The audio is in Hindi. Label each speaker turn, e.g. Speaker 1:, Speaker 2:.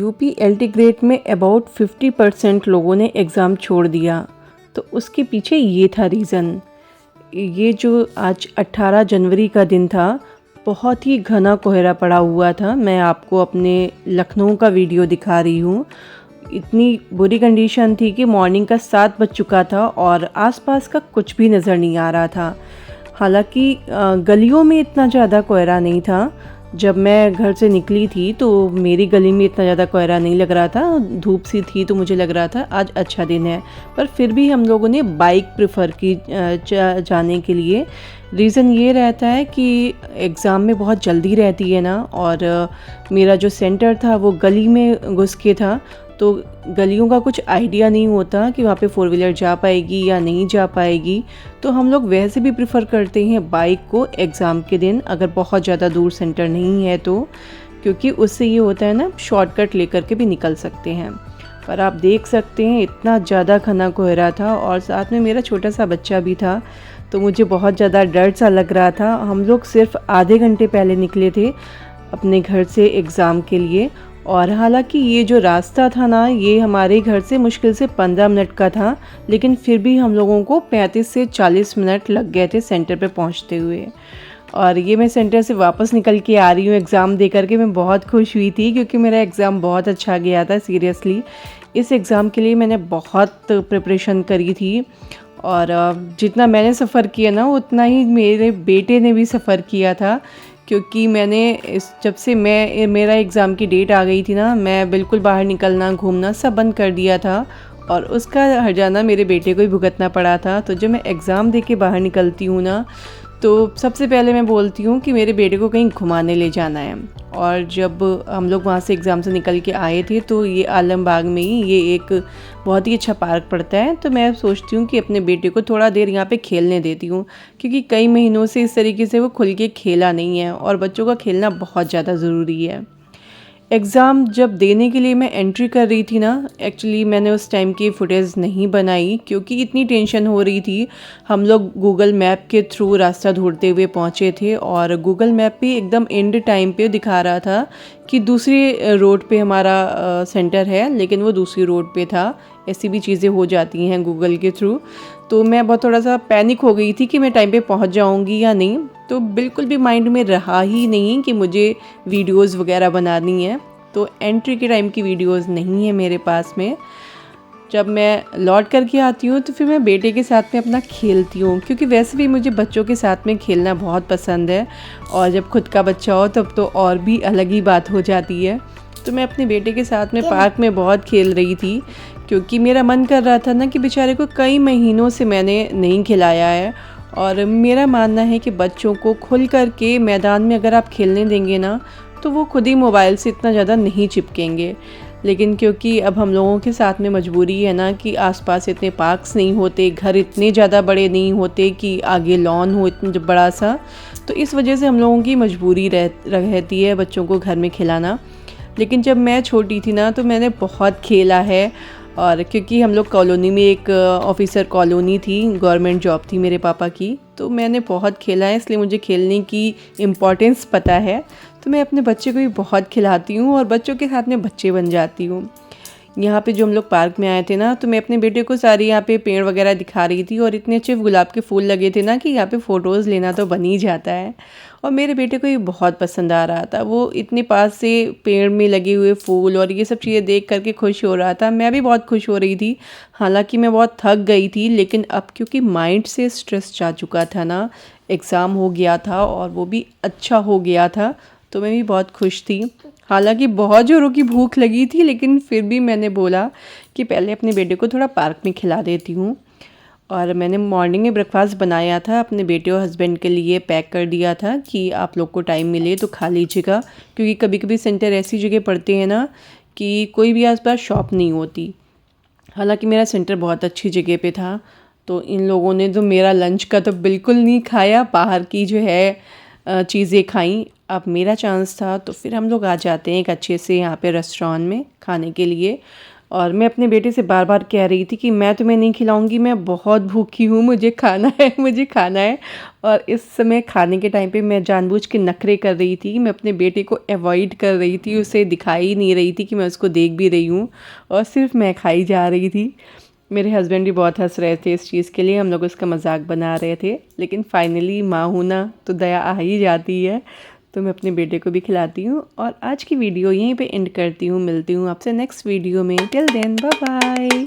Speaker 1: यूपी एलटी ग्रेड में अबाउट 50% लोगों ने एग्ज़ाम छोड़ दिया। तो उसके पीछे ये था रीज़न। ये जो आज 18 जनवरी का दिन था, बहुत ही घना कोहरा पड़ा हुआ था। मैं आपको अपने लखनऊ का वीडियो दिखा रही हूँ। इतनी बुरी कंडीशन थी कि मॉर्निंग का 7 बज चुका था और आसपास का कुछ भी नज़र नहीं आ रहा था। हालांकि गलियों में इतना ज़्यादा कोहरा नहीं था। जब मैं घर से निकली थी तो मेरी गली में इतना ज़्यादा कोहरा नहीं लग रहा था, धूप सी थी तो मुझे लग रहा था आज अच्छा दिन है। पर फिर भी हम लोगों ने बाइक प्रेफर की जाने के लिए। रीज़न ये रहता है कि एग्ज़ाम में बहुत जल्दी रहती है ना, और मेरा जो सेंटर था वो गली में घुस के था, तो गलियों का कुछ आइडिया नहीं होता कि वहाँ पे 4 व्हीलर जा पाएगी या नहीं जा पाएगी। तो हम लोग वैसे भी प्रेफर करते हैं बाइक को एग्ज़ाम के दिन, अगर बहुत ज़्यादा दूर सेंटर नहीं है तो, क्योंकि उससे ये होता है ना, शॉर्टकट लेकर के भी निकल सकते हैं। पर आप देख सकते हैं इतना ज़्यादा घना कोहरा था और साथ में मेरा छोटा सा बच्चा भी था, तो मुझे बहुत ज़्यादा डर सा लग रहा था। हम लोग सिर्फ आधे घंटे पहले निकले थे अपने घर से एग्ज़ाम के लिए, और हालांकि ये जो रास्ता था ना, ये हमारे घर से मुश्किल से 15 मिनट का था, लेकिन फिर भी हम लोगों को 35 से 40 मिनट लग गए थे सेंटर पे पहुंचते हुए। और ये मैं सेंटर से वापस निकल के आ रही हूँ एग्ज़ाम दे करके। मैं बहुत खुश हुई थी क्योंकि मेरा एग्ज़ाम बहुत अच्छा गया था। सीरियसली इस एग्ज़ाम के लिए मैंने बहुत प्रिपरेशन करी थी, और जितना मैंने सफ़र किया ना उतना ही मेरे बेटे ने भी सफ़र किया था, क्योंकि मैंने जब से मेरा एग्ज़ाम की डेट आ गई थी ना, मैं बिल्कुल बाहर निकलना घूमना सब बंद कर दिया था, और उसका हर्जाना मेरे बेटे को ही भुगतना पड़ा था। तो जब मैं एग्ज़ाम दे के बाहर निकलती हूँ ना, तो सबसे पहले मैं बोलती हूँ कि मेरे बेटे को कहीं घुमाने ले जाना है। और जब हम लोग वहाँ से एग्ज़ाम से निकल के आए थे तो ये आलमबाग में ही ये एक बहुत ही अच्छा पार्क पड़ता है, तो मैं सोचती हूँ कि अपने बेटे को थोड़ा देर यहाँ पे खेलने देती हूँ, क्योंकि कई महीनों से इस तरीके से वो खुल के खेला नहीं है, और बच्चों का खेलना बहुत ज़्यादा ज़रूरी है। एग्ज़ाम जब देने के लिए मैं एंट्री कर रही थी ना, एक्चुअली मैंने उस टाइम की फ़ुटेज नहीं बनाई क्योंकि इतनी टेंशन हो रही थी। हम लोग गूगल मैप के थ्रू रास्ता ढूंढते हुए पहुँचे थे, और गूगल मैप भी एकदम एंड टाइम पे दिखा रहा था कि दूसरी रोड पे हमारा सेंटर है, लेकिन वो दूसरी रोड पे था। ऐसी भी चीज़ें हो जाती हैं गूगल के थ्रू। तो मैं बहुत थोड़ा सा पैनिक हो गई थी कि मैं टाइम पे पहुंच जाऊंगी या नहीं, तो बिल्कुल भी माइंड में रहा ही नहीं कि मुझे वीडियोस वगैरह बनानी है। तो एंट्री के टाइम की वीडियोस नहीं है मेरे पास में। जब मैं लौट करके आती हूँ तो फिर मैं बेटे के साथ में अपना खेलती हूँ, क्योंकि वैसे भी मुझे बच्चों के साथ में खेलना बहुत पसंद है, और जब खुद का बच्चा हो तब तो और भी अलग ही बात हो जाती है। तो मैं अपने बेटे के साथ में पार्क में बहुत खेल रही थी, क्योंकि मेरा मन कर रहा था ना कि बेचारे को कई महीनों से मैंने नहीं खिलाया है, और मेरा मानना है कि बच्चों को खुल करके मैदान में अगर आप खेलने देंगे ना, तो वो खुद ही मोबाइल से इतना ज़्यादा नहीं चिपकेंगे। लेकिन क्योंकि अब हम लोगों के साथ में मजबूरी है ना कि आसपास इतने पार्क्स नहीं होते, घर इतने ज़्यादा बड़े नहीं होते कि आगे लॉन हो इतना बड़ा सा, तो इस वजह से हम लोगों की मजबूरी रहती है बच्चों को घर में खिलाना। लेकिन जब मैं छोटी थी ना तो मैंने बहुत खेला है, और क्योंकि हम लोग कॉलोनी में एक ऑफिसर कॉलोनी थी, गवर्नमेंट जॉब थी मेरे पापा की, तो मैंने बहुत खेला है, इसलिए मुझे खेलने की इम्पोर्टेंस पता है। तो मैं अपने बच्चे को भी बहुत खिलाती हूँ और बच्चों के साथ में बच्चे बन जाती हूँ। यहाँ पे जो हम लोग पार्क में आए थे ना, तो मैं अपने बेटे को सारी यहाँ पे पेड़ वगैरह दिखा रही थी, और इतने अच्छे गुलाब के फूल लगे थे ना कि यहाँ पे फ़ोटोज़ लेना तो बन ही जाता है। और मेरे बेटे को ये बहुत पसंद आ रहा था, वो इतने पास से पेड़ में लगे हुए फूल और ये सब चीज़ें देख करके खुश हो रहा था। मैं भी बहुत खुश हो रही थी। हालांकि मैं बहुत थक गई थी, लेकिन अब क्योंकि माइंड से स्ट्रेस जा चुका था ना, एग्ज़ाम हो गया था और वो भी अच्छा हो गया था, तो मैं भी बहुत खुश थी। हालांकि बहुत ज़ोरों की भूख लगी थी, लेकिन फिर भी मैंने बोला कि पहले अपने बेटे को थोड़ा पार्क में खिला देती हूँ। और मैंने मॉर्निंग में ब्रेकफास्ट बनाया था अपने बेटे और हस्बैंड के लिए, पैक कर दिया था कि आप लोग को टाइम मिले तो खा लीजिएगा, क्योंकि कभी कभी सेंटर ऐसी जगह पड़ते हैं ना कि कोई भी आसपास शॉप नहीं होती। हालांकि मेरा सेंटर बहुत अच्छी जगह पे था, तो इन लोगों ने तो मेरा लंच का तो बिल्कुल नहीं खाया, बाहर की जो है चीज़ें खाई। अब मेरा चांस था, तो फिर हम लोग आ जाते हैं एक अच्छे से यहाँ पे रेस्टोरेंट में खाने के लिए। और मैं अपने बेटे से बार बार कह रही थी कि मैं तुम्हें नहीं खिलाऊंगी, मैं बहुत भूखी हूँ, मुझे खाना है, मुझे खाना है। और इस समय खाने के टाइम पे मैं जानबूझ के नखरे कर रही थी, मैं अपने बेटे को अवॉइड कर रही थी, उसे दिखाई नहीं रही थी कि मैं उसको देख भी रही हूँ और सिर्फ मैं खाई जा रही थी। मेरे हस्बैंड भी बहुत हंस रहे थे इस चीज़ के लिए, हम लोग उसका मजाक बना रहे थे। लेकिन फाइनली माँ हूँ ना, तो दया आ ही जाती है। तो मैं अपने बेटे को भी खिलाती हूँ। और आज की वीडियो यहीं पे एंड करती हूँ। मिलती हूँ आपसे नेक्स्ट वीडियो में। Till then bye bye.